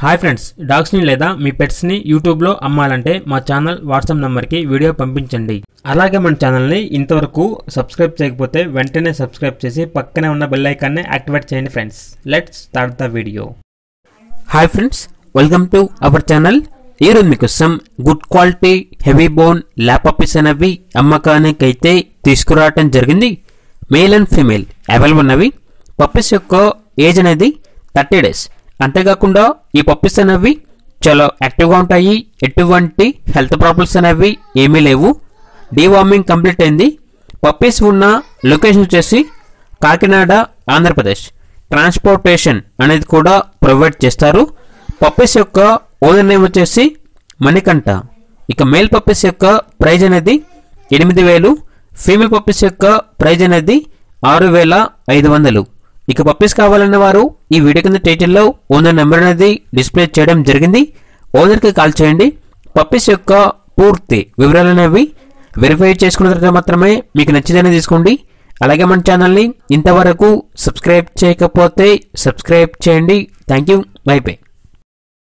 Hi friends, డాగ్స్ని లేదా మీ పెట్స్ని యూట్యూబ్లో అమ్మాలంటే మా ఛానల్ వాట్సాప్ నెంబర్కి వీడియో పంపించండి. అలాగే మన ఛానల్ని ఇంతవరకు సబ్స్క్రైబ్ చేయకపోతే వెంటనే సబ్స్క్రైబ్ చేసి పక్కనే ఉన్న బెల్ ఐకాన్ని యాక్టివేట్ చేయండి friends. Let's start the video. Hi friends, welcome to our channel. ఈరోజు మీకోసం good quality heavy bone lap puppies అనేవి అమ్మకానికైతే తీసుకురావటం జరిగింది. మేల్ అండ్ ఫీమేల్ అవైలబుల్ ఉన్నవి. పప్పీస్ యొక్క ఏజ్ అనేది 30 days. అంతేకాకుండా ఈ పప్పీస్ అనేవి చాలా యాక్టివ్గా ఉంటాయి. ఎటువంటి హెల్త్ ప్రాబ్లమ్స్ అనేవి ఏమీ లేవు. డీవార్మింగ్ కంప్లీట్ అయింది. పప్పీస్ ఉన్న లొకేషన్ వచ్చేసి కాకినాడ, ఆంధ్రప్రదేశ్. ట్రాన్స్పోర్టేషన్ అనేది కూడా ప్రొవైడ్ చేస్తారు. పప్పీస్ యొక్క ఓనర్ నేమ్ వచ్చేసి మణికంఠ. ఇక మేల్ పప్పీస్ యొక్క ప్రైజ్ అనేది 8,000. ఫీమేల్ పప్పీస్ యొక్క ప్రైజ్ అనేది 6,500. ఇక పప్పీస్ కావాలన్న వారు ఈ వీడియో కింద టైటిల్లో ఓనర్ నెంబర్ అనేది డిస్ప్లే చేయడం జరిగింది. ఓనర్కి కాల్ చేయండి. పప్పీస్ యొక్క పూర్తి వివరాలు అనేవి వెరిఫై చేసుకున్న తర్వాత మాత్రమే మీకు నచ్చితేనే తీసుకోండి. అలాగే మన ఛానల్ని ఇంతవరకు సబ్స్క్రైబ్ చేయకపోతే సబ్స్క్రైబ్ చేయండి. Thank you. By by.